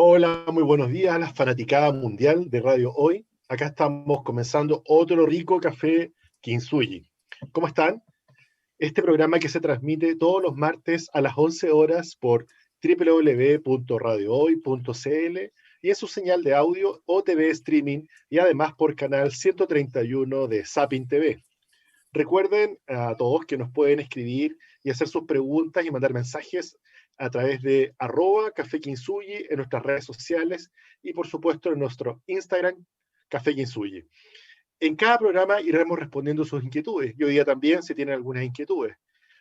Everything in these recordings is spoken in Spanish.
Hola, muy buenos días a la fanaticada mundial de Radio Hoy. Acá estamos comenzando otro rico café Kintsugi. ¿Cómo están? Este programa que se transmite todos los martes a las 11 horas por www.radiohoy.cl y en su señal de audio o TV streaming y además por canal 131 de Sapin TV. Recuerden a todos que nos pueden escribir y hacer sus preguntas y mandar mensajes a través de @Café Kintsugi en nuestras redes sociales y por supuesto en nuestro Instagram, Café Kintsugi. En cada programa iremos respondiendo sus inquietudes y hoy día también se tienen algunas inquietudes.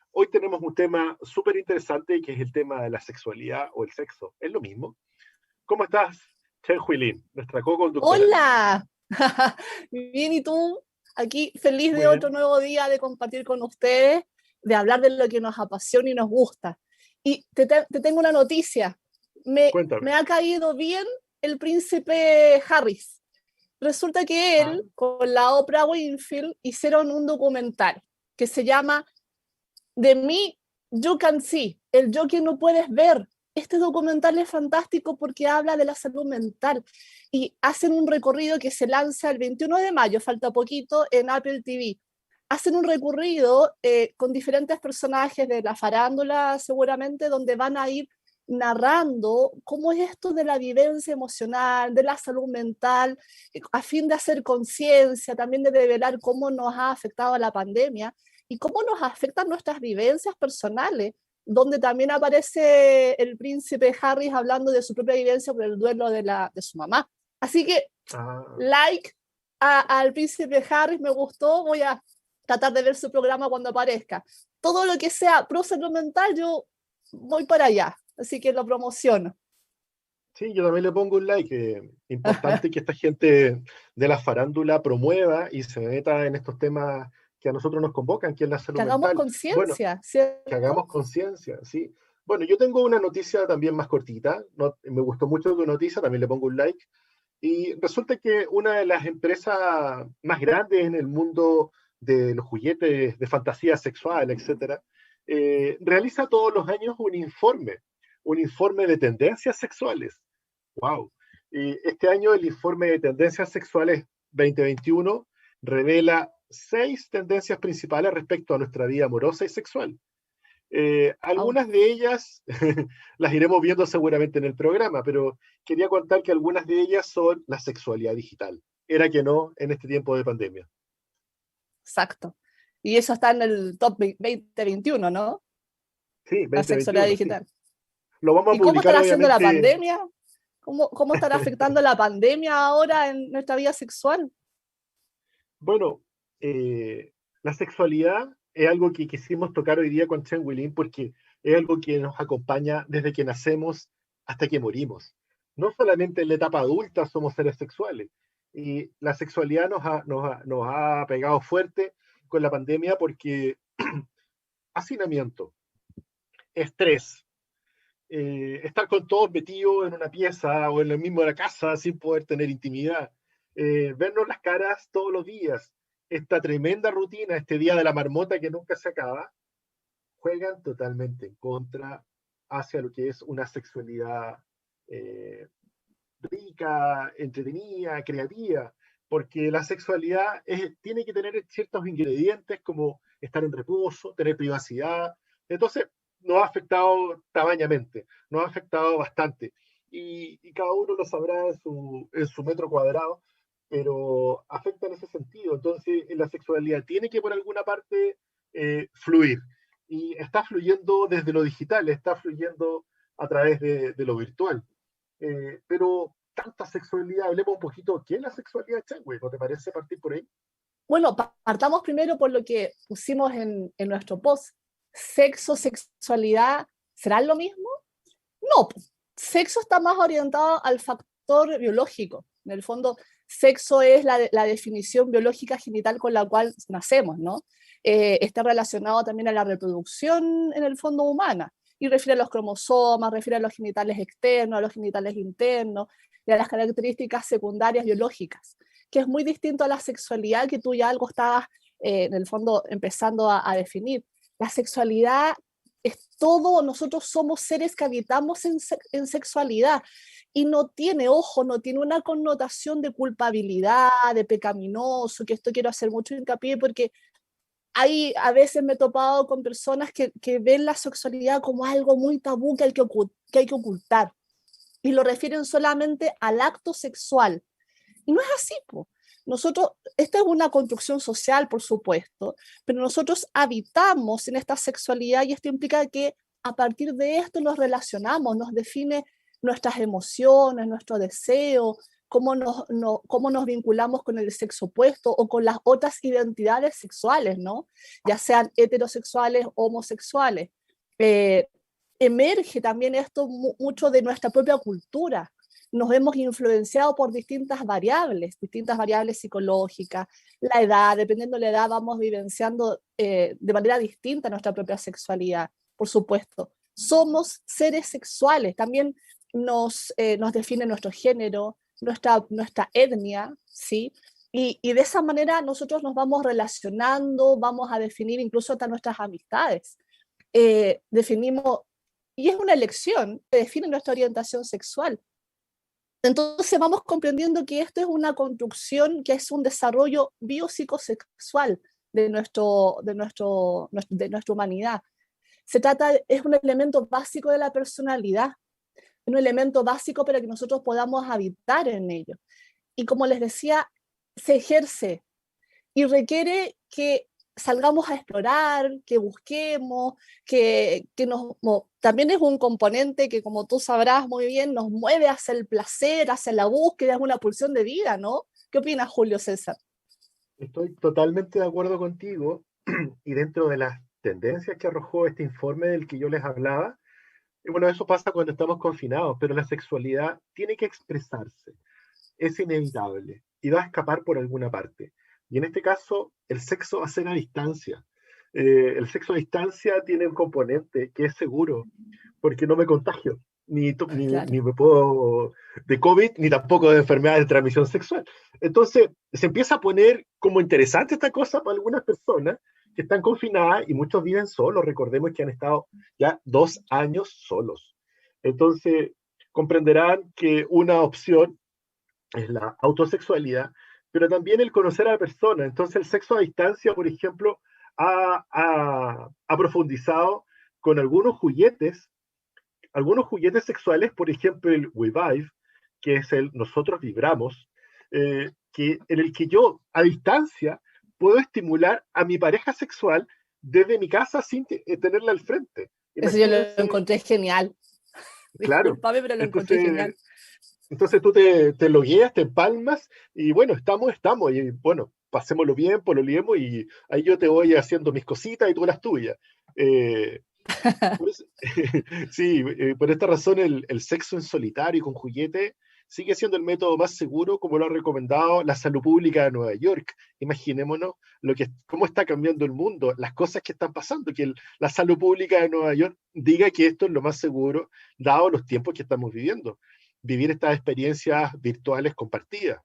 Hoy tenemos un tema súper interesante que es el tema de la sexualidad o el sexo. ¿Es lo mismo? ¿Cómo estás, Chen Huilin, nuestra co-conductora? Hola, bien, ¿y tú? Aquí feliz Muy de otro bien. nuevo día de compartir con ustedes, de hablar de lo que nos apasiona y nos gusta. Y te tengo una noticia, me Cuéntame. ha caído bien el príncipe Harris. Resulta que Ah, él, con la Oprah Winfrey, hicieron un documental que se llama The Me You Can See, el yo que no puedes ver. Este documental es fantástico porque habla de la salud mental y hacen un recorrido que se lanza el 21 de mayo, falta poquito, en Apple TV. Hacen un recorrido con diferentes personajes de la farándula, seguramente, donde van a ir narrando cómo es esto de la vivencia emocional, de la salud mental, a fin de hacer conciencia, también de develar cómo nos ha afectado la pandemia y cómo nos afectan nuestras vivencias personales, donde también aparece el príncipe Harris hablando de su propia vivencia por el duelo de su mamá. Así que, ah. like al príncipe Harris, me gustó, voy a tratar de ver su programa cuando aparezca. Todo lo que sea pro salud mental, yo voy para allá, así que lo promociono. Sí, yo también le pongo un like. Importante que esta gente de la farándula promueva y se meta en estos temas que a nosotros nos convocan, que es la Que salud hagamos mental. Bueno, conciencia, que hagamos ¿cierto? conciencia, ¿sí? Bueno, yo tengo una noticia también más cortita. No, me gustó mucho tu noticia, también le pongo un like. Y resulta que una de las empresas más grandes en el mundo de los juguetes de fantasía sexual, etcétera, realiza todos los años un informe de tendencias sexuales. Wow. Y este año el informe de tendencias sexuales 2021 revela 6 tendencias principales respecto a nuestra vida amorosa y sexual. Wow. Algunas de ellas las iremos viendo seguramente en el programa, pero quería contar que algunas de ellas son la sexualidad digital. Era que no en este tiempo de pandemia. Exacto. Y eso está en el top 2021, ¿no? Sí, La sexualidad 2021, sí. digital. Lo vamos a ¿Y cómo publicar estará haciendo la obviamente. pandemia? ¿Cómo estará afectando la pandemia ahora en nuestra vida sexual? Bueno, la sexualidad es algo que quisimos tocar hoy día con Chen Willing porque es algo que nos acompaña desde que nacemos hasta que morimos. No solamente en la etapa adulta somos seres sexuales. Y la sexualidad nos ha pegado fuerte con la pandemia porque hacinamiento, estrés, estar con todos metidos en una pieza o en la misma casa sin poder tener intimidad, vernos las caras todos los días, esta tremenda rutina, este día de la marmota que nunca se acaba, juegan totalmente en contra hacia lo que es una sexualidad eh, rica, entretenida, creativa, porque la sexualidad tiene que tener ciertos ingredientes como estar en reposo, tener privacidad. Entonces, nos ha afectado tamañamente, nos ha afectado bastante. Y cada uno lo sabrá en su metro cuadrado, pero afecta en ese sentido. Entonces, la sexualidad tiene que por alguna parte fluir. Y está fluyendo desde lo digital, está fluyendo a través de lo virtual. Pero tanta sexualidad, hablemos un poquito, ¿qué es la sexualidad, Changüe? ¿No te parece partir por ahí? Bueno, partamos primero por lo que pusimos en nuestro post. Sexo, sexualidad, ¿serán lo mismo? No, sexo está más orientado al factor biológico. En el fondo, sexo es la definición biológica genital con la cual nacemos, ¿no? Está relacionado también a la reproducción en el fondo humana y refiere a los cromosomas, refiere a los genitales externos, a los genitales internos y a las características secundarias biológicas, que es muy distinto a la sexualidad que tú ya algo estabas en el fondo empezando a definir. La sexualidad es todo, nosotros somos seres que habitamos en sexualidad y no tiene, ojo, no tiene una connotación de culpabilidad, de pecaminoso, que esto quiero hacer mucho hincapié porque a veces me he topado con personas que ven la sexualidad como algo muy tabú que hay que ocultar y lo refieren solamente al acto sexual. Y no es así, po. Nosotros, esta es una construcción social, por supuesto, pero nosotros habitamos en esta sexualidad y esto implica que a partir de esto nos relacionamos, nos define nuestras emociones, nuestro deseo, cómo nos vinculamos con el sexo opuesto o con las otras identidades sexuales, ¿no? Ya sean heterosexuales, homosexuales. Eh, Emerge también esto mucho de nuestra propia cultura. Nos vemos influenciados por distintas variables psicológicas, la edad, dependiendo de la edad vamos vivenciando de manera distinta nuestra propia sexualidad, por supuesto. Somos seres sexuales, también nos define nuestro género, nuestra etnia, ¿sí? Y de esa manera nosotros nos vamos relacionando, vamos a definir incluso hasta nuestras amistades. Definimos, y es una elección que define nuestra orientación sexual. Entonces vamos comprendiendo que esto es una construcción, que es un desarrollo biopsicosexual de nuestra humanidad. Es un elemento básico de la personalidad, un elemento básico para que nosotros podamos habitar en ello. Y como les decía, se ejerce y requiere que salgamos a explorar, que busquemos, también es un componente que, como tú sabrás muy bien, nos mueve hacia el placer, hacia la búsqueda, es una pulsión de vida, ¿no? ¿Qué opinas, Julio César? Estoy totalmente de acuerdo contigo y dentro de las tendencias que arrojó este informe del que yo les hablaba, y bueno, eso pasa cuando estamos confinados, pero la sexualidad tiene que expresarse, es inevitable y va a escapar por alguna parte. Y en este caso, el sexo va a ser a distancia. El sexo a distancia tiene un componente que es seguro, porque no me contagio, Claro. ni me puedo de COVID, ni tampoco de enfermedades de transmisión sexual. Entonces, se empieza a poner como interesante esta cosa para algunas personas que están confinadas y muchos viven solos. Recordemos que han estado ya 2 años solos. Entonces, comprenderán que una opción es la autosexualidad, pero también el conocer a la persona. Entonces, el sexo a distancia, por ejemplo, ha profundizado con algunos juguetes sexuales, por ejemplo, el We Vibe, que es el nosotros vibramos, en el que yo a distancia puedo estimular a mi pareja sexual desde mi casa sin tenerla al frente. Eso yo lo Imagínense, encontré genial. claro. Discúlpame, pero lo encontré Entonces, genial. entonces tú te logueas, te empalmas y bueno, estamos. Y bueno, pasémoslo bien, pololeemos y ahí yo te voy haciendo mis cositas y tú las tuyas. Eh, por eso- sí, por esta razón el sexo en solitario y con juguete sigue siendo el método más seguro, como lo ha recomendado la salud pública de Nueva York. Imaginémonos cómo está cambiando el mundo, las cosas que están pasando, que la salud pública de Nueva York diga que esto es lo más seguro, dado los tiempos que estamos viviendo. Vivir estas experiencias virtuales compartidas.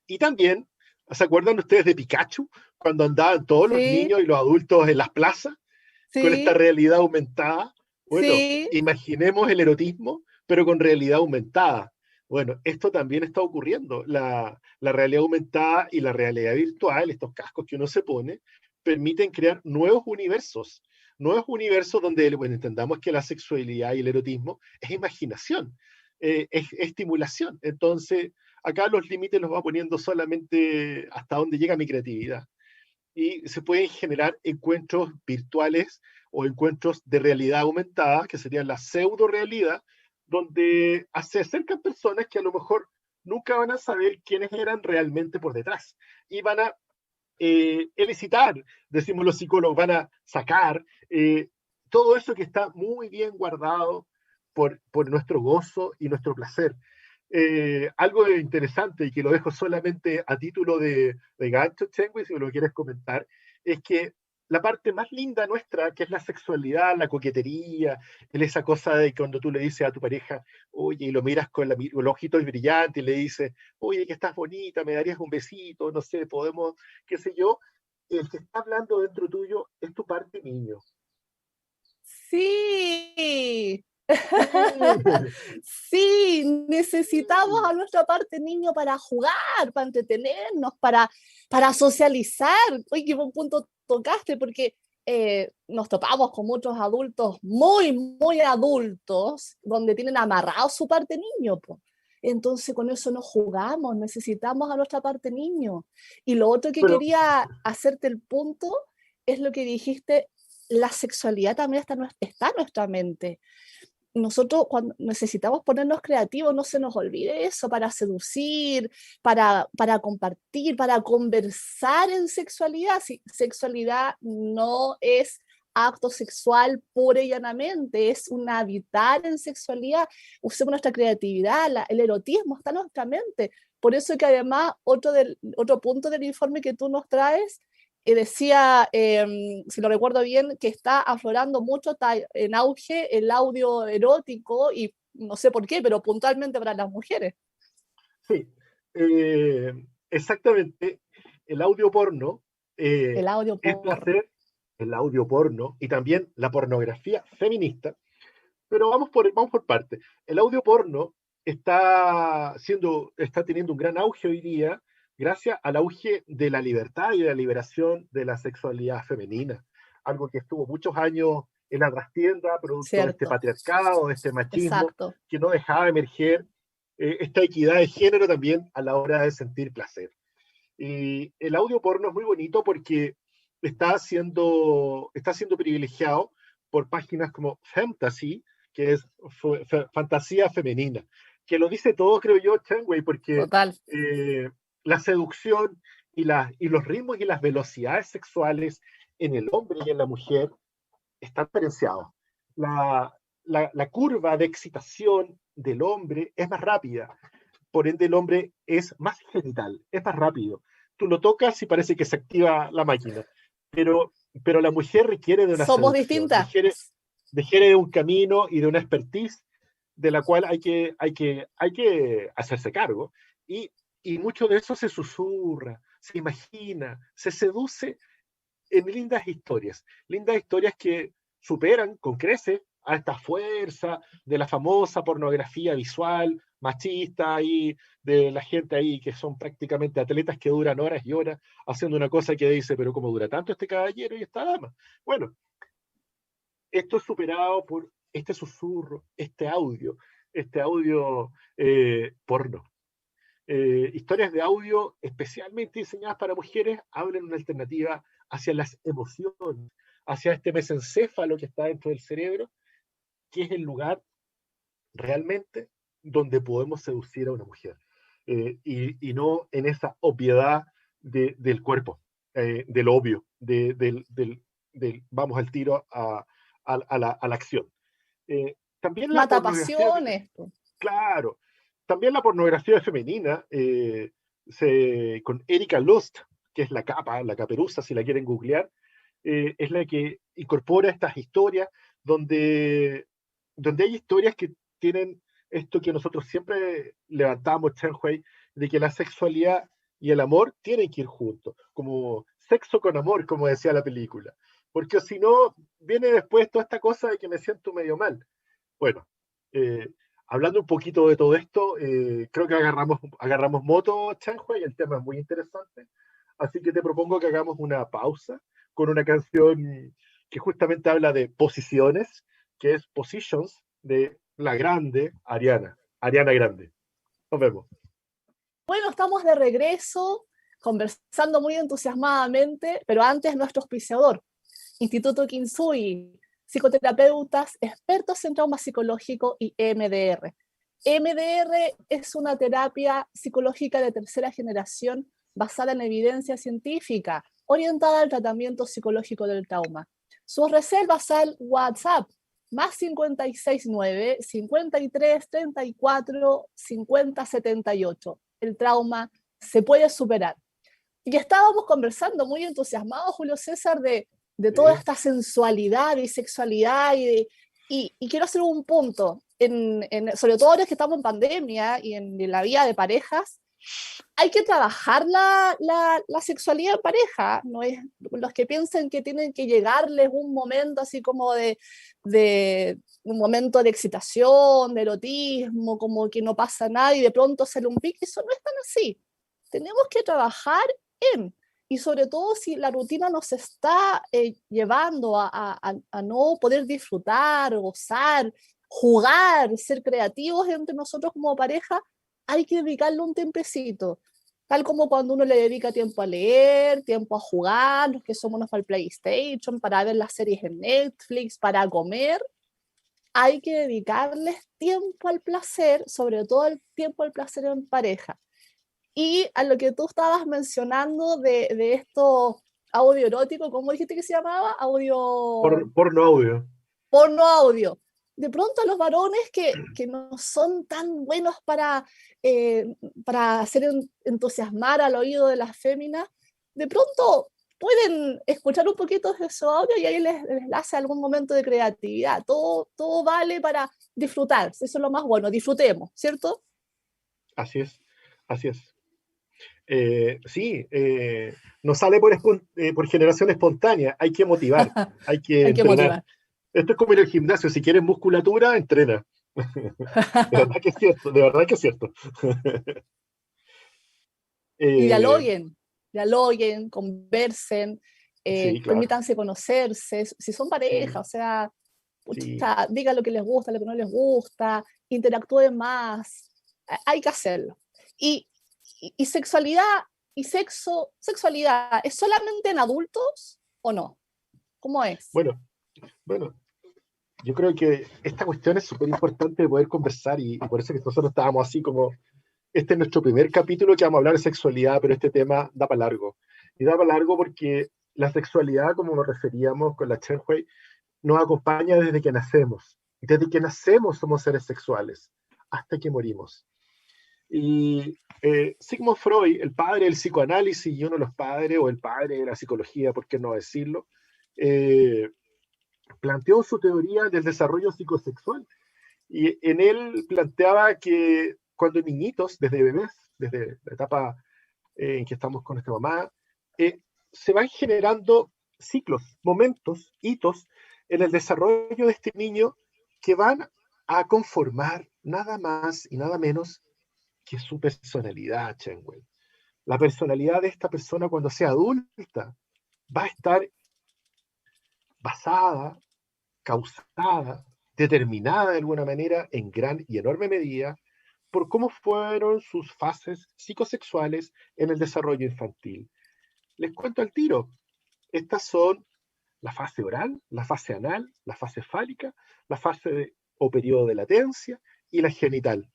Y también, ¿se acuerdan ustedes de Pikachu? Cuando andaban todos los Sí, niños y los adultos en las plazas con esta sí, realidad aumentada. Bueno, sí. imaginemos el erotismo, pero con realidad aumentada. Bueno, esto también está ocurriendo. La realidad aumentada y la realidad virtual, estos cascos que uno se pone, permiten crear nuevos universos donde bueno, entendamos que la sexualidad y el erotismo es imaginación, es estimulación. Entonces, acá los límites los va poniendo solamente hasta donde llega mi creatividad y se pueden generar encuentros virtuales o encuentros de realidad aumentada, que serían la pseudo realidad, donde se acercan personas que a lo mejor nunca van a saber quiénes eran realmente por detrás y van a elicitar, decimos los psicólogos, van a sacar todo eso que está muy bien guardado por nuestro gozo y nuestro placer. Algo interesante y que lo dejo solamente a título de gancho, Chengui, si lo quieres comentar, es que la parte más linda nuestra, que es la sexualidad, la coquetería, es esa cosa de cuando tú le dices a tu pareja, oye, y lo miras con el ojito brillante y le dices, oye, que estás bonita, me darías un besito, no sé, podemos, qué sé yo, el que está hablando dentro tuyo es tu parte niño. Sí, Sí. sí, necesitamos a nuestra parte niño para jugar, para entretenernos, para socializar. Oye, qué buen punto tocaste, porque nos topamos con muchos adultos muy, muy adultos, donde tienen amarrado su parte niño, po. Entonces con eso no jugamos, necesitamos a nuestra parte niño. Y lo otro que Pero, quería hacerte el punto es lo que dijiste, la sexualidad también está en nuestra mente. Nosotros cuando necesitamos ponernos creativos, no se nos olvide eso, para seducir, para compartir, para conversar en sexualidad. Si, sexualidad no es acto sexual pura y llanamente, es un habitar en sexualidad. Usemos nuestra creatividad, el erotismo está en nuestra mente. Por eso que además otro punto del informe que tú nos traes decía, si lo recuerdo bien, que está aflorando mucho, está en auge el audio erótico y no sé por qué, pero puntualmente para las mujeres. sí, exactamente, el audio porno, El audio es porno. placer, el audio porno y también la pornografía feminista, pero vamos por partes. El audio porno está teniendo un gran auge hoy día gracias al auge de la libertad y de la liberación de la sexualidad femenina, algo que estuvo muchos años en la trastienda, producto de este Cierto, patriarcado, de este machismo, exacto. que no dejaba emerger esta equidad de género también a la hora de sentir placer. Y el audio porno es muy bonito porque está siendo privilegiado por páginas como Fantasy, que es fantasía femenina, que lo dice todo, creo yo, Chanway, porque Total. eh, la seducción y los ritmos y las velocidades sexuales en el hombre y en la mujer están diferenciados. La, la curva de excitación del hombre es más rápida, por ende el hombre es más genital, es más rápido. Tú lo tocas y parece que se activa la máquina, pero, pero la mujer requiere de una Somos seducción, distintas. requiere de un camino y de una expertise de la cual hay que hacerse cargo. Y, y mucho de eso se susurra, se imagina, se seduce en lindas historias que superan con creces a esta fuerza de la famosa pornografía visual, machista y de la gente ahí que son prácticamente atletas que duran horas y horas haciendo una cosa que dice, pero ¿cómo dura tanto este caballero y esta dama? Bueno, esto es superado por este susurro, este audio porno. Historias de audio especialmente diseñadas para mujeres abren una alternativa hacia las emociones, hacia este mesencéfalo que está dentro del cerebro, que es el lugar realmente donde podemos seducir a una mujer. Y no en esa obviedad del cuerpo, del obvio, vamos al tiro a la acción. También la Mata pornografía, pasiones. claro, también la pornografía femenina, con Erika Lust, que es la caperuza, si la quieren googlear, es la que incorpora estas historias donde hay historias que tienen esto que nosotros siempre levantamos, Chen-Hui, de que la sexualidad y el amor tienen que ir juntos, como sexo con amor, como decía la película. Porque si no, viene después toda esta cosa de que me siento medio mal. Bueno, eh, hablando un poquito de todo esto, creo que agarramos moto, Chanhua, y el tema es muy interesante. Así que te propongo que hagamos una pausa con una canción que justamente habla de posiciones, que es Positions, de la grande Ariana Grande. Nos vemos. Bueno, estamos de regreso, conversando muy entusiasmadamente, pero antes nuestro auspiciador, Instituto Kinsui, psicoterapeutas, expertos en trauma psicológico y EMDR. EMDR es una terapia psicológica de tercera generación basada en evidencia científica, orientada al tratamiento psicológico del trauma. Sus reservas al WhatsApp, más 569 53 34 50 78. El trauma se puede superar. Y estábamos conversando muy entusiasmados, Julio César, de toda Sí, esta sensualidad y sexualidad y quiero hacer un punto, sobre todo ahora que estamos en pandemia y en la vida de parejas, hay que trabajar la sexualidad en pareja, no es los que piensen que tienen que llegarles un momento así como de un momento de excitación, de erotismo, como que no pasa nada y de pronto sale un pic, eso no es tan así. Tenemos que trabajar y sobre todo si la rutina nos está llevando a no poder disfrutar, gozar, jugar, ser creativos entre nosotros como pareja, hay que dedicarle un tiempecito. Tal como cuando uno le dedica tiempo a leer, tiempo a jugar, los que somos para el PlayStation, para ver las series en Netflix, para comer, hay que dedicarles tiempo al placer, sobre todo el tiempo al placer en pareja. Y a lo que tú estabas mencionando de esto audio erótico, ¿cómo dijiste que se llamaba? Audio... Porno audio. Porno audio. De pronto los varones que no son tan buenos para hacer entusiasmar al oído de las féminas, de pronto pueden escuchar un poquito de su audio y ahí les hace algún momento de creatividad. Todo vale para disfrutar, eso es lo más bueno, disfrutemos, ¿cierto? Así es, así es. Sí, no sale por generación espontánea, hay que motivar, hay que Hay que entrenar. motivar. Esto es como en el gimnasio, si quieres musculatura, entrena. De verdad que es cierto, de verdad que es cierto. Y Eh, dialoguen, conversen, sí, claro, permítanse conocerse, si son pareja, sí, o sea, sí, pucha, digan lo que les gusta, lo que no les gusta, interactúen más, hay que hacerlo. Y, y sexualidad y sexualidad, ¿es solamente en adultos o no? ¿Cómo es? bueno, bueno, yo creo que esta cuestión es súper importante de poder conversar y por eso que nosotros estábamos así como, este es nuestro primer capítulo que vamos a hablar de sexualidad, pero este tema da para largo. Y da para largo porque la sexualidad, como nos referíamos con la Chen Hui, nos acompaña desde que nacemos. Desde que nacemos somos seres sexuales, hasta que morimos. Y Sigmund Freud, el padre del psicoanálisis y uno de los padres, o el padre de la psicología, por qué no decirlo, eh, planteó su teoría del desarrollo psicosexual. Y en él planteaba que cuando niñitos, desde bebés, desde la etapa en que estamos con nuestra mamá, se van generando ciclos, momentos, hitos en el desarrollo de este niño que van a conformar nada más y nada menos que su personalidad, Chenwell. La personalidad de esta persona cuando sea adulta va a estar basada, causada, determinada de alguna manera en gran y enorme medida por cómo fueron sus fases psicosexuales en el desarrollo infantil. Les cuento al tiro. Estas son la fase oral, la fase anal, la fase fálica, la o periodo de latencia y la genital.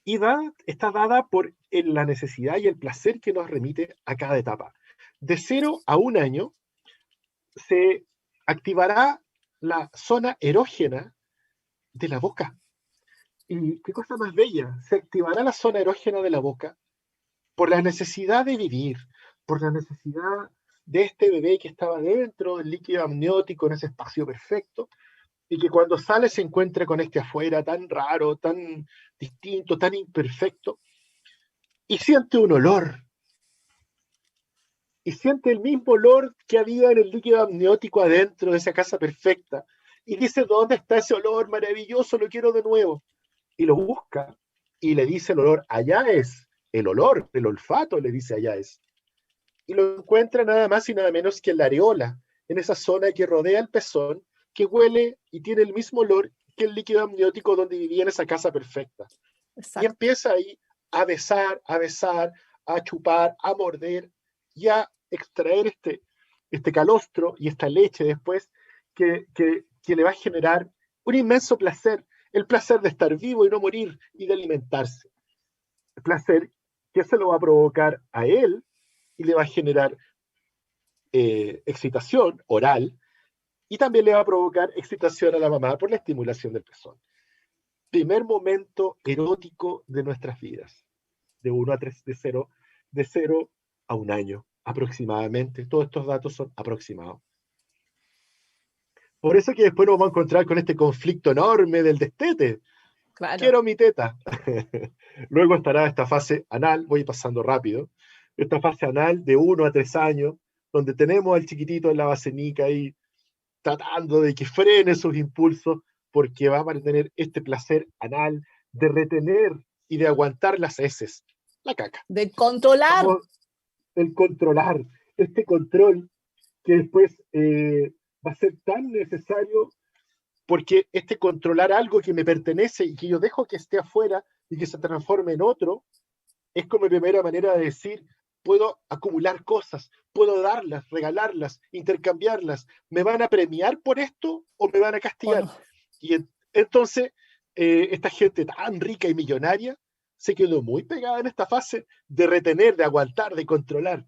Y está dada por la necesidad y el placer que nos remite a cada etapa. De 0 a 1 año se activará la zona erógena de la boca. Y qué cosa más bella, se activará la zona erógena de la boca por la necesidad de vivir, por la necesidad de este bebé que estaba dentro del líquido amniótico en ese espacio perfecto, y que cuando sale se encuentra con este afuera tan raro, tan distinto, tan imperfecto, y siente un olor, y siente el mismo olor que había en el líquido amniótico adentro de esa casa perfecta, y dice, ¿dónde está ese olor maravilloso? Lo quiero de nuevo. Y lo busca, y le dice el olor, allá es, el olor, el olfato le dice allá es. Y lo encuentra nada más y nada menos que en la areola, en esa zona que rodea el pezón, que huele y tiene el mismo olor que el líquido amniótico donde vivía en esa casa perfecta. Y Exacto. empieza ahí a besar, a chupar, a morder y a extraer este calostro y esta leche después que le va a generar un inmenso placer, el placer de estar vivo y no morir y de alimentarse. El placer que se lo va a provocar a él y le va a generar excitación oral y también le va a provocar excitación a la mamá por la estimulación del pezón. Primer momento erótico de nuestras vidas, de 1 a 3, de 0 a 1 año aproximadamente. Todos estos datos son aproximados. Por eso que después nos vamos a encontrar con este conflicto enorme del destete, Claro, quiero mi teta. Luego estará esta fase anal, voy pasando rápido, esta fase anal de 1 a 3 años, donde tenemos al chiquitito en la basenica ahí tratando de que frene sus impulsos, porque va a tener este placer anal de retener y de aguantar las heces, la caca. de controlar. Vamos, el controlar, este control que después va a ser tan necesario porque este controlar algo que me pertenece y que yo dejo que esté afuera y que se transforme en otro, es como mi primera manera de decir, puedo acumular cosas, puedo darlas, regalarlas, intercambiarlas, ¿me van a premiar por esto o me van a ¿O castigar? no? Y entonces, esta gente tan rica y millonaria se quedó muy pegada en esta fase de retener, de aguantar, de controlar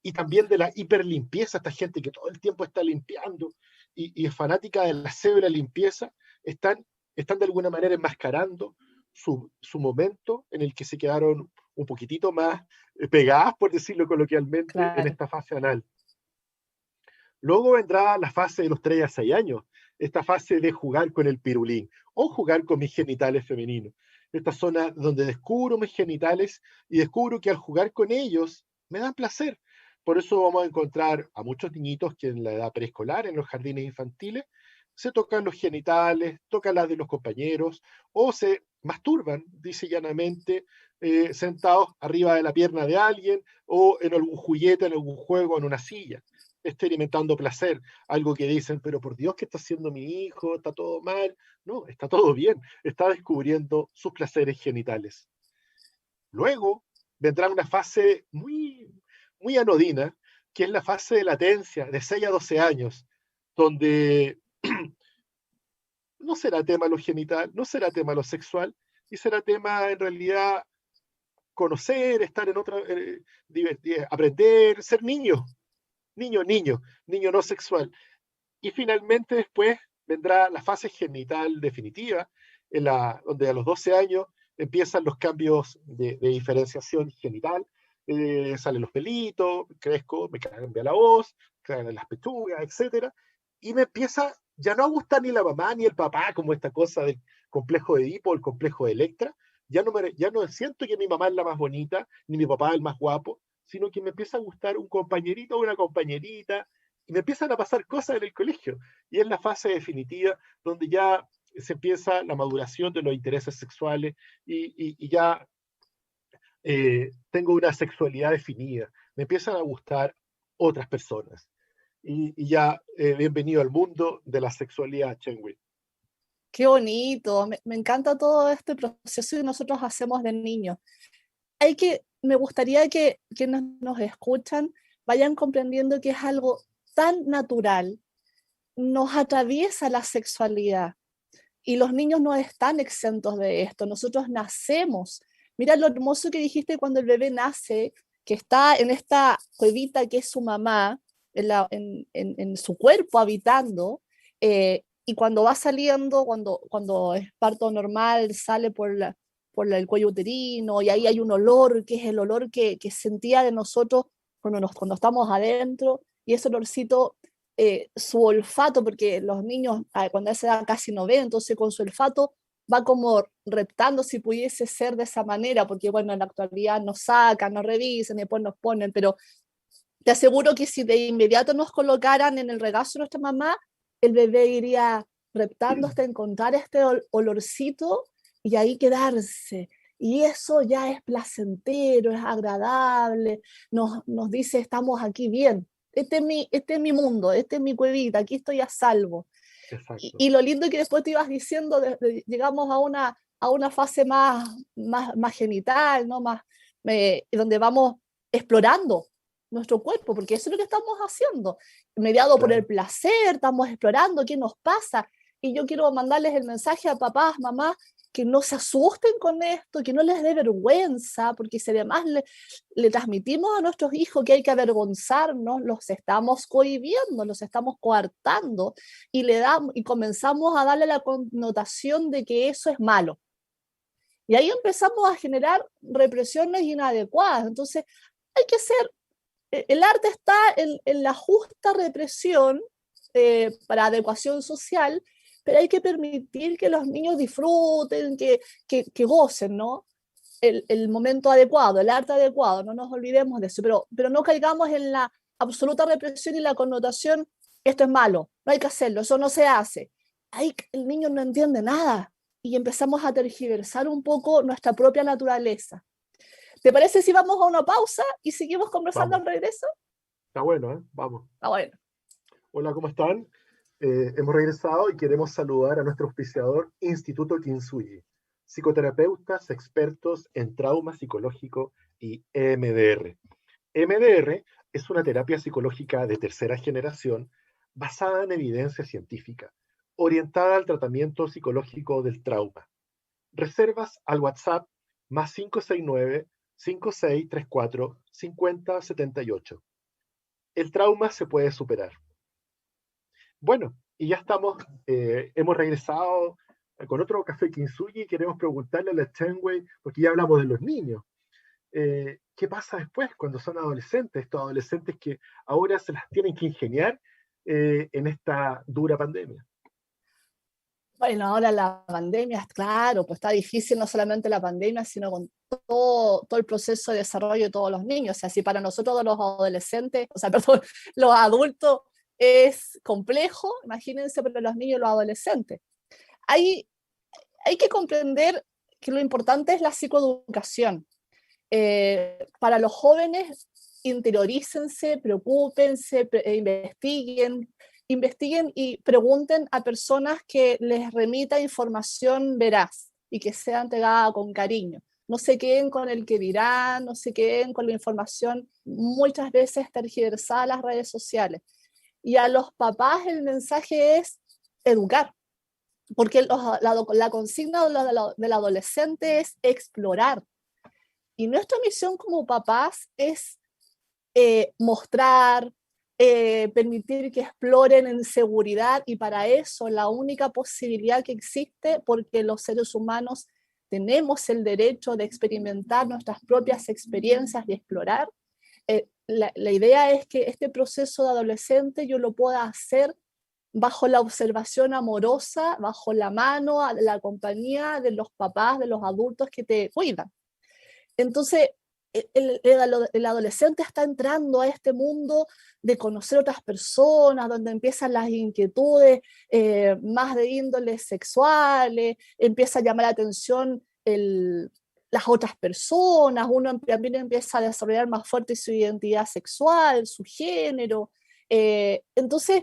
y también de la hiperlimpieza, esta gente que todo el tiempo está limpiando y es fanática de la cédula limpieza, están de alguna manera enmascarando su momento en el que se quedaron un poquitito más pegadas, por decirlo coloquialmente, en Claro, esta fase anal. Luego vendrá la fase de los 3 a 6 años, esta fase de jugar con el pirulín o jugar con mis genitales femeninos. Esta zona donde descubro mis genitales y descubro que al jugar con ellos me dan placer. Por eso vamos a encontrar a muchos niñitos que en la edad preescolar, en los jardines infantiles, se tocan los genitales, tocan las de los compañeros o se masturban, dice llanamente, sentados arriba de la pierna de alguien o en algún juguete, en algún juego, en una silla experimentando placer, algo que dicen, pero por Dios, ¿qué está haciendo mi hijo? ¿Está todo mal? No, está todo bien, está descubriendo sus placeres genitales. Luego vendrá una fase muy anodina, que es la fase de latencia, de 6 a 12 años, donde no será tema lo genital, no será tema lo sexual, y será tema en realidad conocer, estar en otra, aprender, ser niño, niño no sexual. Y finalmente después vendrá la fase genital definitiva, donde a los 12 años empiezan los cambios de diferenciación genital, salen los pelitos, crezco, me cambia la voz, caen las pechugas, etcétera, y me empieza ya no a gustar ni la mamá ni el papá, como esta cosa del complejo de Edipo, el complejo de Electra, ya no siento que mi mamá es la más bonita, ni mi papá es el más guapo, sino que me empieza a gustar un compañerito o una compañerita, y me empiezan a pasar cosas en el colegio. Y es la fase definitiva donde ya se empieza la maduración de los intereses sexuales y ya tengo una sexualidad definida. Me empiezan a gustar otras personas. Y ya, bienvenido al mundo de la sexualidad, Chenwi. qué bonito. Me encanta todo este proceso que nosotros hacemos de niños. Me gustaría que quienes nos escuchan vayan comprendiendo que es algo tan natural, nos atraviesa la sexualidad y los niños no están exentos de esto. Nosotros nacemos. Mira lo hermoso que dijiste cuando el bebé nace, que está en esta cuevita que es su mamá, en su cuerpo habitando, y cuando va saliendo, cuando es parto normal, sale el cuello uterino, y ahí hay un olor, que es el olor que sentía de nosotros cuando estamos adentro, y ese olorcito, su olfato, porque los niños cuando a esa edad casi no ven, entonces con su olfato va como reptando si pudiese ser de esa manera, porque bueno, en la actualidad nos sacan, nos revisan y después nos ponen, pero te aseguro que si de inmediato nos colocaran en el regazo de nuestra mamá, el bebé iría reptando hasta encontrar este olorcito y ahí quedarse. Y eso ya es placentero, es agradable, nos dice estamos aquí bien. Este es mi mundo, este es mi cuevita, aquí estoy a salvo. Exacto. Y lo lindo es que después te ibas diciendo, llegamos a una fase más genital, ¿no? Donde vamos explorando nuestro cuerpo, porque eso es lo que estamos haciendo. Mediado por el Claro. placer, estamos explorando qué nos pasa. Y yo quiero mandarles el mensaje a papás, mamás, que no se asusten con esto, que no les dé vergüenza, porque si además le transmitimos a nuestros hijos que hay que avergonzarnos, los estamos cohibiendo, los estamos coartando y comenzamos a darle la connotación de que eso es malo. Y ahí empezamos a generar represiones inadecuadas. Entonces, hay que ser, el arte está en la justa represión para adecuación social, pero hay que permitir que los niños disfruten, que gocen, ¿no? El momento adecuado, el arte adecuado, no nos olvidemos de eso, pero no caigamos en la absoluta represión y la connotación, esto es malo, no hay que hacerlo, eso no se hace. Ahí el niño no entiende nada y empezamos a tergiversar un poco nuestra propia naturaleza. ¿Te parece si vamos a una pausa y seguimos conversando Vamos, al regreso? está bueno, ¿eh? Vamos. Ah, bueno. Hola, ¿cómo están? Hemos regresado y queremos saludar a nuestro auspiciador Instituto Kintsugi, psicoterapeutas expertos en trauma psicológico y EMDR. EMDR es una terapia psicológica de tercera generación basada en evidencia científica, orientada al tratamiento psicológico del trauma. Reservas al WhatsApp más 569-5634-5078. El trauma se puede superar. Bueno, y ya estamos, hemos regresado con otro Café Kintsugi y queremos preguntarle a la Chenwei, porque ya hablamos de los niños, ¿qué pasa después cuando son adolescentes? Estos adolescentes que ahora se las tienen que ingeniar en esta dura pandemia. Bueno, ahora la pandemia, claro, pues está difícil no solamente la pandemia, sino con todo el proceso de desarrollo de todos los niños. O sea, si para nosotros los adolescentes, o sea, perdón, los adultos es complejo, imagínense para los niños y los adolescentes. Hay, hay que comprender que lo importante es la psicoeducación. Para los jóvenes, interiorícense, preocúpense, investiguen y pregunten a personas que les remita información veraz y que sea entregada con cariño. No se queden con el que dirán, no se queden con la información muchas veces tergiversada en las redes sociales. Y a los papás el mensaje es educar, porque la consigna del adolescente es explorar. Y nuestra misión como papás es mostrar, permitir que exploren en seguridad, y para eso la única posibilidad que existe, porque los seres humanos tenemos el derecho de experimentar nuestras propias experiencias y explorar, la idea es que este proceso de adolescente yo lo pueda hacer bajo la observación amorosa, bajo la mano, la compañía de los papás, de los adultos que te cuidan. Entonces, el adolescente está entrando a este mundo de conocer otras personas, donde empiezan las inquietudes más de índoles sexuales, empieza a llamar la atención las otras personas, uno también empieza a desarrollar más fuerte su identidad sexual, su género. Entonces,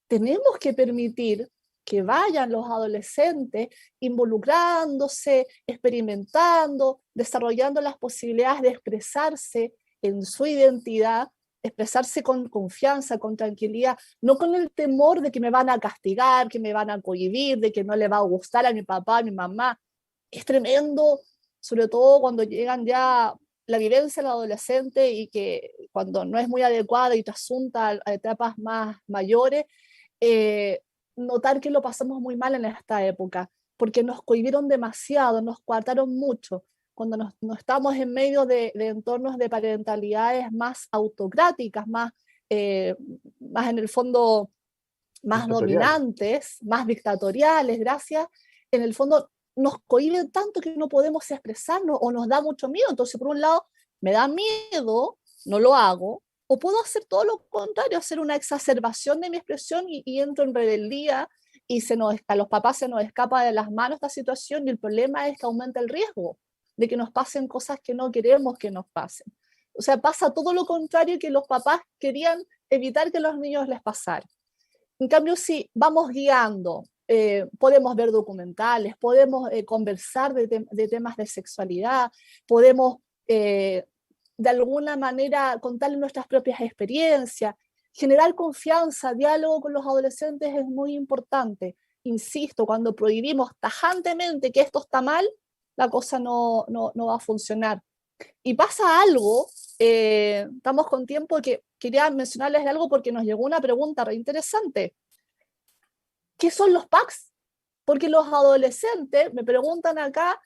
tenemos que permitir que vayan los adolescentes involucrándose, experimentando, desarrollando las posibilidades de expresarse en su identidad, expresarse con confianza, con tranquilidad, no con el temor de que me van a castigar, que me van a cohibir, de que no le va a gustar a mi papá, a mi mamá. Es tremendo, sobre todo cuando llegan ya la vivencia del adolescente y que cuando no es muy adecuada y te asunta a etapas más mayores, notar que lo pasamos muy mal en esta época, porque nos cohibieron demasiado, nos coartaron mucho, cuando no estamos en medio de entornos de parentalidades más autocráticas, más en el fondo, más dominantes, más dictatoriales, gracias, en el fondo nos cohiben tanto que no podemos expresarnos o nos da mucho miedo. Entonces, por un lado, me da miedo, no lo hago, o puedo hacer todo lo contrario, hacer una exacerbación de mi expresión y entro en rebeldía y a los papás se nos escapa de las manos esta situación, y el problema es que aumenta el riesgo de que nos pasen cosas que no queremos que nos pasen. O sea, pasa todo lo contrario que los papás querían evitar que a los niños les pasara. En cambio, si vamos guiando, podemos ver documentales, podemos conversar de temas de sexualidad, podemos de alguna manera contarles nuestras propias experiencias, generar confianza, diálogo con los adolescentes es muy importante. Insisto, cuando prohibimos tajantemente que esto está mal, la cosa no va a funcionar. Y pasa algo, estamos con tiempo, que quería mencionarles algo porque nos llegó una pregunta re interesante. ¿Qué son los packs? Porque los adolescentes me preguntan acá,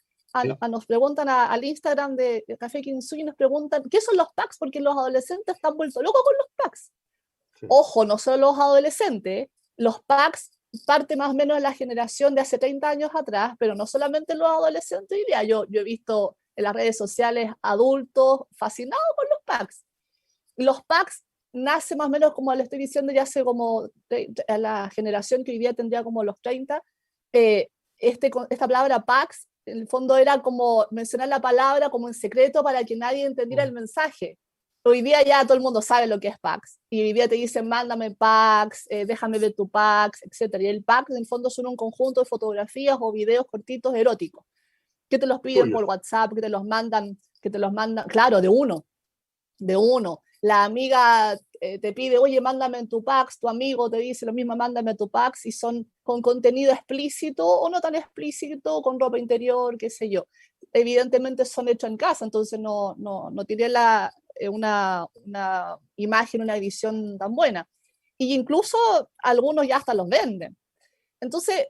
nos preguntan al Instagram de Café Kintsugi, nos preguntan, ¿qué son los packs? Porque los adolescentes están vueltos locos con los packs. Sí. Ojo, no solo los adolescentes, los packs parte más o menos de la generación de hace 30 años atrás, pero no solamente los adolescentes, diría yo he visto en las redes sociales adultos fascinados con los packs. Los packs nace más o menos, como le estoy diciendo, ya hace como a la generación que hoy día tendría como los 30, esta palabra packs, en el fondo era como mencionar la palabra como en secreto para que nadie entendiera el mensaje. Hoy día ya todo el mundo sabe lo que es packs, y hoy día te dicen mándame packs, déjame ver tu packs, etc. Y el pack en el fondo son un conjunto de fotografías o videos cortitos eróticos, que te los piden por Tuyos. WhatsApp, que te los mandan, claro, de uno. La amiga te pide, oye, mándame en tu packs, tu amigo te dice lo mismo, mándame tu packs, y son con contenido explícito o no tan explícito, con ropa interior, qué sé yo. Evidentemente son hechos en casa, entonces no tiene una imagen, una edición tan buena. Y incluso algunos ya hasta los venden. Entonces,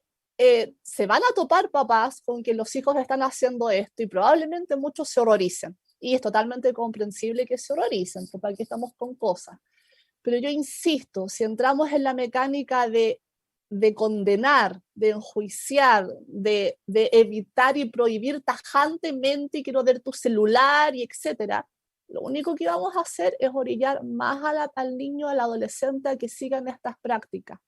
se van a topar papás con que los hijos están haciendo esto y probablemente muchos se horroricen. Y es totalmente comprensible que se horroricen, porque aquí estamos con cosas. Pero yo insisto, si entramos en la mecánica de condenar, de enjuiciar, de evitar y prohibir tajantemente y quiero ver tu celular y etcétera, lo único que vamos a hacer es orillar más al niño, al adolescente a que sigan estas prácticas.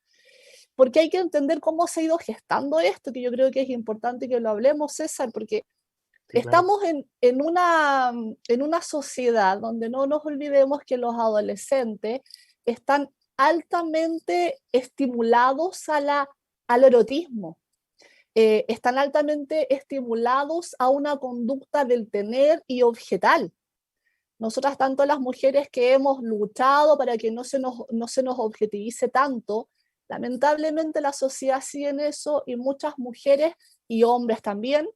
Porque hay que entender cómo se ha ido gestando esto, que yo creo que es importante que lo hablemos, César, porque Sí, claro. estamos en una sociedad donde no nos olvidemos que los adolescentes están altamente estimulados al erotismo, están altamente estimulados a una conducta del tener y objetal. Nosotras, tanto las mujeres que hemos luchado para que no se nos objetivice tanto, lamentablemente la sociedad sigue en eso, y muchas mujeres y hombres también,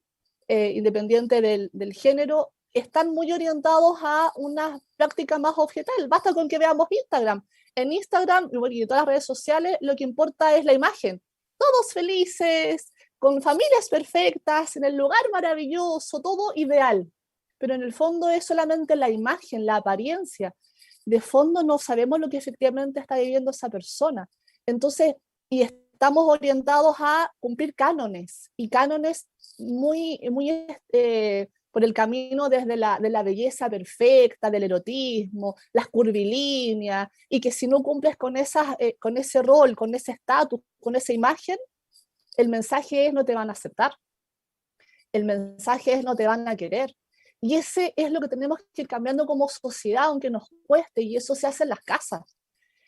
independiente del género, están muy orientados a una práctica más objetal. Basta con que veamos Instagram. En Instagram y en todas las redes sociales lo que importa es la imagen. Todos felices, con familias perfectas, en el lugar maravilloso, todo ideal. Pero en el fondo es solamente la imagen, la apariencia. De fondo no sabemos lo que efectivamente está viviendo esa persona. Entonces, y estamos orientados a cumplir cánones, y cánones muy por el camino desde de la belleza perfecta, del erotismo, las curvilíneas, y que si no cumples con ese rol, con ese estatus, con esa imagen, el mensaje es no te van a aceptar, el mensaje es no te van a querer. Y ese es lo que tenemos que ir cambiando como sociedad, aunque nos cueste, y eso se hace en las casas.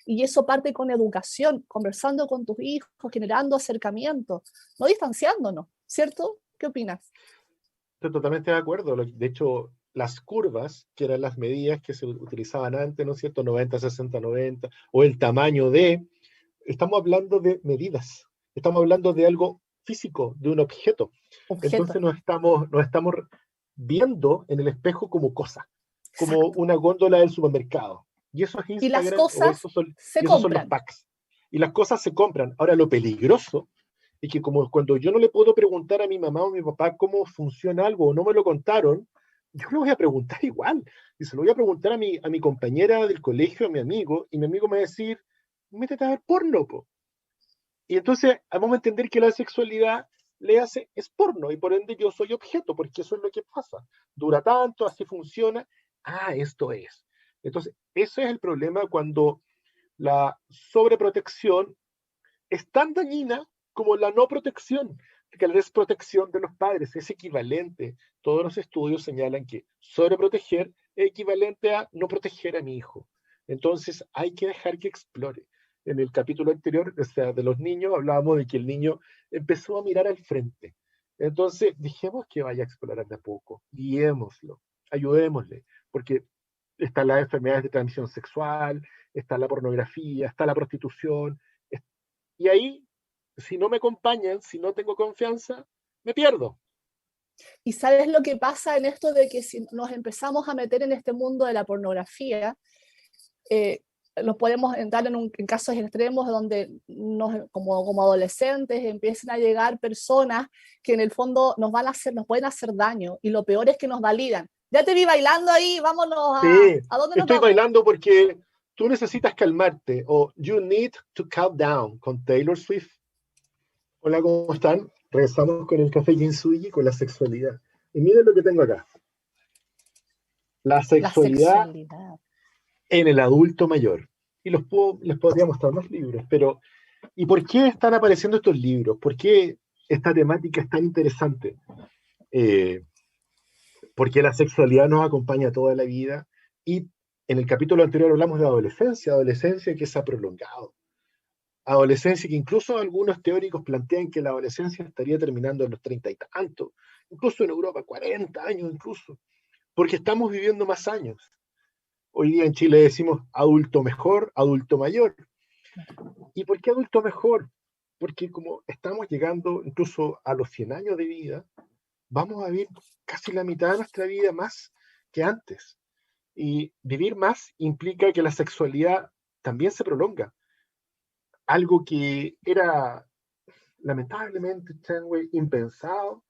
Y eso parte con educación, conversando con tus hijos, generando acercamiento, no distanciándonos, ¿cierto? ¿Qué opinas? Estoy totalmente de acuerdo. De hecho, las curvas, que eran las medidas que se utilizaban antes, ¿no es cierto? 90, 60, 90, o el tamaño de, estamos hablando de medidas, estamos hablando de algo físico, de un objeto. Objeto. Entonces nos estamos viendo en el espejo como cosa, como Exacto. una góndola del supermercado. Y eso es Y las Instagram, cosas se y esos son los compran. packs. Y las cosas se compran. Ahora, lo peligroso es que como cuando yo no le puedo preguntar a mi mamá o a mi papá cómo funciona algo o no me lo contaron, yo lo voy a preguntar igual. Y se lo voy a preguntar a mi compañera del colegio, a mi amigo, y mi amigo me va a decir, métete a ver porno, po. Y entonces vamos a entender que la sexualidad le hace es porno, y por ende yo soy objeto, porque eso es lo que pasa. Dura tanto, así funciona. Ah, esto es. Entonces, ese es el problema cuando la sobreprotección es tan dañina como la no protección, que la desprotección de los padres es equivalente. Todos los estudios señalan que sobreproteger es equivalente a no proteger a mi hijo. Entonces hay que dejar que explore. En el capítulo anterior, o sea, de los niños, hablábamos de que el niño empezó a mirar al frente. Entonces, dejemos que vaya a explorar de a poco, guiémoslo, ayudémosle, porque está las enfermedades de transmisión sexual, está la pornografía, está la prostitución, y ahí, si no me acompañan, si no tengo confianza, me pierdo. ¿Y sabes lo que pasa en esto de que si nos empezamos a meter en este mundo de la pornografía, eh, nos podemos entrar en casos extremos donde como adolescentes empiecen a llegar personas que en el fondo nos pueden hacer daño, y lo peor es que nos validan. Ya te vi bailando ahí, vámonos Sí, ¿a dónde nos estoy vamos? bailando porque tú necesitas calmarte, o You Need to Calm Down con Taylor Swift. Hola, ¿cómo están? Regresamos con el café Jinsuji, con la sexualidad. Y miren lo que tengo acá. La La sexualidad sexualidad. en el adulto mayor. Y les podría mostrar más libros, pero ¿y por qué están apareciendo estos libros? ¿Por qué esta temática es tan interesante? Eh, Porque la sexualidad nos acompaña toda la vida y en el capítulo anterior hablamos de adolescencia, adolescencia que se ha prolongado. Adolescencia que incluso algunos teóricos plantean que la adolescencia estaría terminando en los 30 y tantos, incluso en Europa 40 años incluso, porque estamos viviendo más años. Hoy día en Chile decimos adulto mejor, adulto mayor. ¿Y por qué adulto mejor? Porque como estamos llegando incluso a los 100 años de vida, vamos a vivir casi la mitad de nuestra vida más que antes. Y vivir más implica que la sexualidad también se prolonga. Algo que era lamentablemente, Stanway, impensado,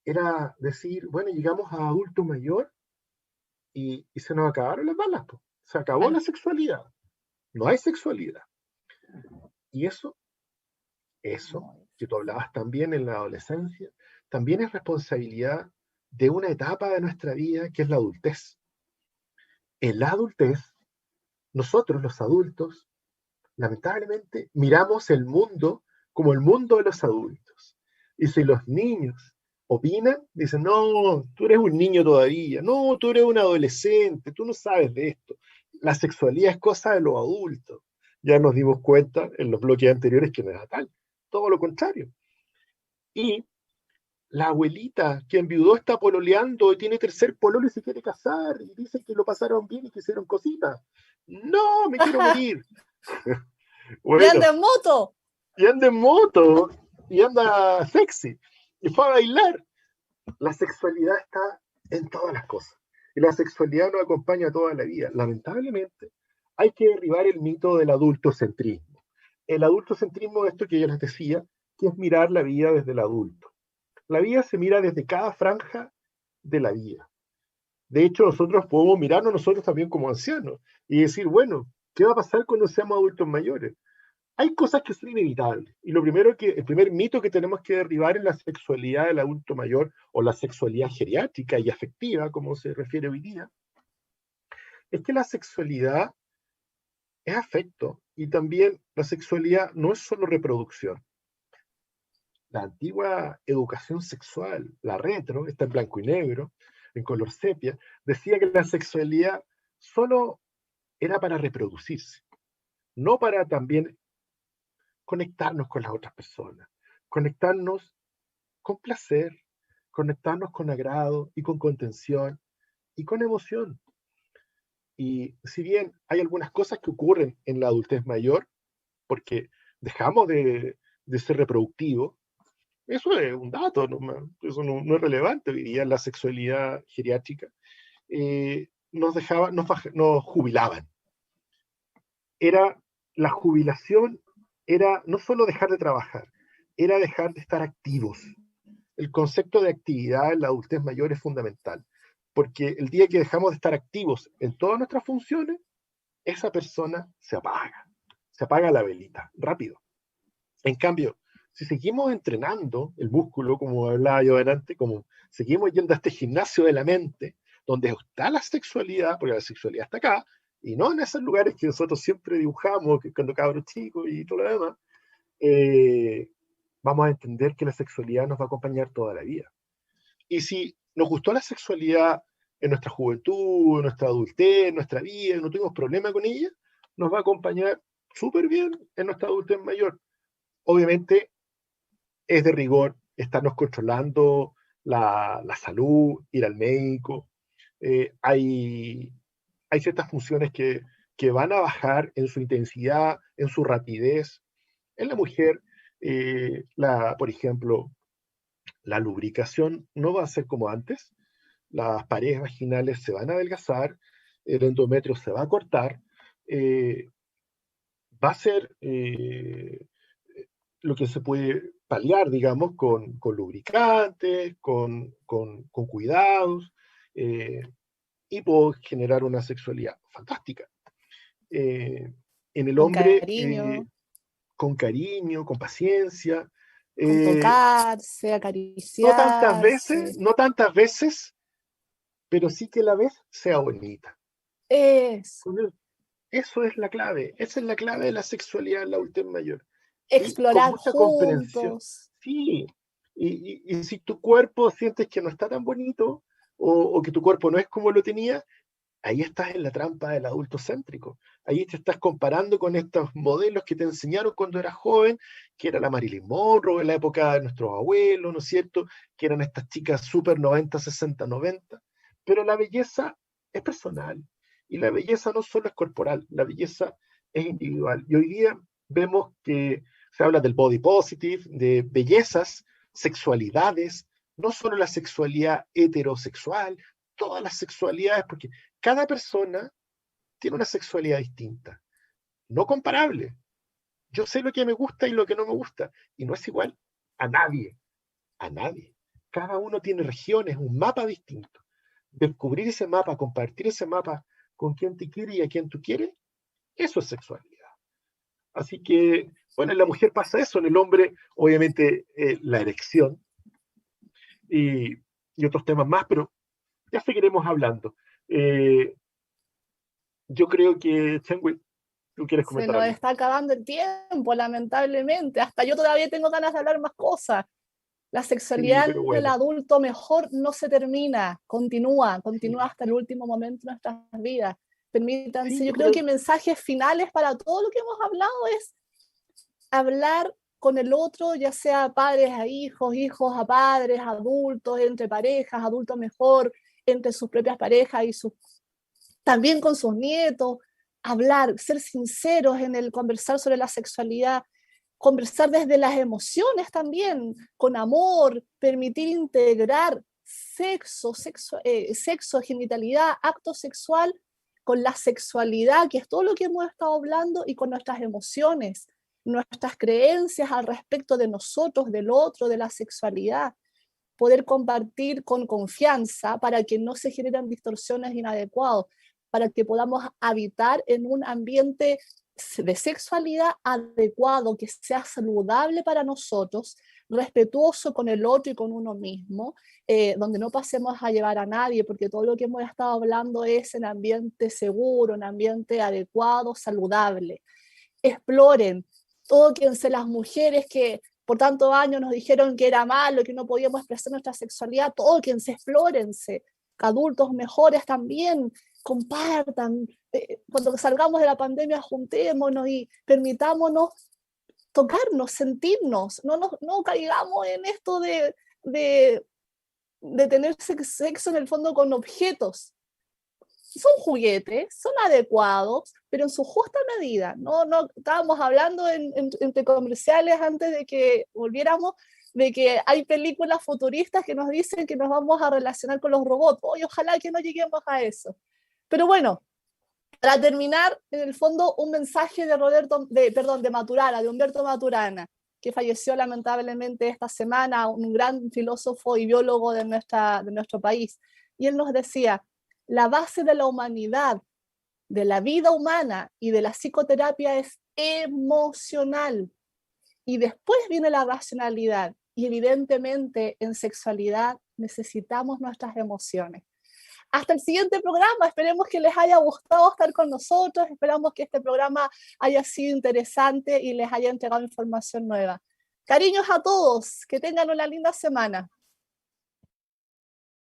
era decir, bueno, llegamos a adulto mayor y se nos acabaron las balas, po. Se acabó la Claro. sexualidad, no hay sexualidad. Y eso No, que tú hablabas también en la adolescencia, también es responsabilidad de una etapa de nuestra vida que es la adultez. En la adultez, nosotros los adultos, lamentablemente, miramos el mundo como el mundo de los adultos. Y si los niños opinan, dicen, no, tú eres un niño todavía, no, tú eres un adolescente, tú no sabes de esto. La sexualidad es cosa de los adultos. Ya nos dimos cuenta en los bloques anteriores que no era tal, todo lo contrario. Y la abuelita que enviudó está pololeando y tiene tercer pololo y se quiere casar y dice que lo pasaron bien y que hicieron cositas. No, me quiero morir. ¡Y anda Bueno, en moto! y anda en moto y anda sexy y fue a bailar. La sexualidad está en todas las cosas y la sexualidad nos acompaña toda la vida. Lamentablemente, hay que derribar el mito del adultocentrismo. El adultocentrismo es esto que yo les decía, que es mirar la vida desde el adulto. La vida se mira desde cada franja de la vida. De hecho, nosotros podemos mirarnos nosotros también como ancianos y decir, bueno, ¿qué va a pasar cuando seamos adultos mayores? Hay cosas que son inevitables. Y el primer mito que tenemos que derribar en la sexualidad del adulto mayor o la sexualidad geriátrica y afectiva, como se refiere hoy día, es que la sexualidad es afecto y también la sexualidad no es solo reproducción. La antigua educación sexual, la retro, está en blanco y negro, en color sepia, decía que la sexualidad solo era para reproducirse, no para también conectarnos con las otras personas, conectarnos con placer, conectarnos con agrado y con contención y con emoción. Y si bien hay algunas cosas que ocurren en la adultez mayor, porque dejamos de ser reproductivos, eso es un dato, eso no es relevante hoy día en la sexualidad geriátrica. Nos jubilaban. Era la jubilación, era no solo dejar de trabajar, era dejar de estar activos. El concepto de actividad en la adultez mayor es fundamental, porque el día que dejamos de estar activos en todas nuestras funciones, esa persona se apaga la velita, rápido. En cambio, si seguimos entrenando el músculo, como hablaba yo delante, como seguimos yendo a este gimnasio de la mente, donde está la sexualidad, porque la sexualidad está acá, y no en esos lugares que nosotros siempre dibujamos, que cuando cabros chicos y todo lo demás, eh, vamos a entender que la sexualidad nos va a acompañar toda la vida. Y si nos gustó la sexualidad en nuestra juventud, en nuestra adultez, en nuestra vida, y no tuvimos problema con ella, nos va a acompañar súper bien en nuestra adultez mayor. Obviamente es de rigor estarnos controlando la salud, ir al médico. Hay ciertas funciones que van a bajar en su intensidad, en su rapidez. En la mujer, por ejemplo, la lubricación no va a ser como antes, las paredes vaginales se van a adelgazar, el endometrio se va a cortar, eh, va a ser lo que se puede paliar, digamos, con lubricantes, con cuidados, eh, y puedo generar una sexualidad fantástica. Eh, en el Con hombre, cariño. con cariño, con paciencia, Con tocarse, acariciarse. No tantas veces, pero sí que la vez sea bonita. Eso es la clave, esa es la clave de la sexualidad en la adultez mayor. ¿Sí? Con Explorar mucha comprensión. juntos. Sí, y si tu cuerpo sientes que no está tan bonito o que tu cuerpo no es como lo tenía, ahí estás en la trampa del adulto céntrico. Ahí te estás comparando con estos modelos que te enseñaron cuando eras joven, que era la Marilyn Monroe en la época de nuestros abuelos, ¿no es cierto? Que eran estas chicas súper 90, 60, 90. Pero la belleza es personal. Y la belleza no solo es corporal, la belleza es individual. Y hoy día vemos que se habla del body positive, de bellezas, sexualidades, no solo la sexualidad heterosexual, todas las sexualidades, porque cada persona tiene una sexualidad distinta, no comparable. Yo sé lo que me gusta y lo que no me gusta, y no es igual a nadie, a nadie. Cada uno tiene regiones, un mapa distinto. Descubrir ese mapa, compartir ese mapa con quien te quiere y a quien tú quieres, eso es sexualidad. Así que, bueno, en la mujer pasa eso, en el hombre, obviamente, la erección y otros temas más, pero ya seguiremos hablando. Yo creo que, Chengui, tú quieres Se comentar nos algo. está acabando el tiempo, lamentablemente. Hasta yo todavía tengo ganas de hablar más cosas. La Sí, sexualidad pero del bueno, adulto mejor no se termina, continúa sí, hasta el último momento de nuestras vidas. Permítanse, sí, yo yo creo creo, que mensajes finales para todo lo que hemos hablado es hablar con el otro, ya sea padres a hijos, hijos a padres, adultos, entre parejas, adultos mejor, entre sus propias parejas y también con sus nietos, hablar, ser sinceros en el conversar sobre la sexualidad, conversar desde las emociones también, con amor, permitir integrar sexo, genitalidad, acto sexual con la sexualidad, que es todo lo que hemos estado hablando, y con nuestras emociones, nuestras creencias al respecto de nosotros, del otro, de la sexualidad. Poder compartir con confianza para que no se generen distorsiones inadecuadas, para que podamos habitar en un ambiente de sexualidad adecuado, que sea saludable para nosotros, respetuoso con el otro y con uno mismo, donde no pasemos a llevar a nadie, porque todo lo que hemos estado hablando es en ambiente seguro, en ambiente adecuado, saludable. Exploren, tóquense las mujeres que por tantos años nos dijeron que era malo, que no podíamos expresar nuestra sexualidad, tóquense, explórense, adultos mejores también, compartan, cuando salgamos de la pandemia juntémonos y permitámonos tocarnos, sentirnos, no caigamos en esto de, de tener sexo en el fondo con objetos. Son juguetes, son adecuados, pero en su justa medida. No estábamos hablando entre comerciales antes de que volviéramos, de que hay películas futuristas que nos dicen que nos vamos a relacionar con los robots. Oye, ojalá que no lleguemos a eso. Pero bueno, para terminar, en el fondo, un mensaje de Maturana, de Humberto Maturana, que falleció lamentablemente esta semana, un gran filósofo y biólogo de nuestro país. Y él nos decía, la base de la humanidad, de la vida humana y de la psicoterapia es emocional. Y después viene la racionalidad. Y evidentemente en sexualidad necesitamos nuestras emociones. Hasta el siguiente programa, esperemos que les haya gustado estar con nosotros, esperamos que este programa haya sido interesante y les haya entregado información nueva. Cariños a todos, que tengan una linda semana.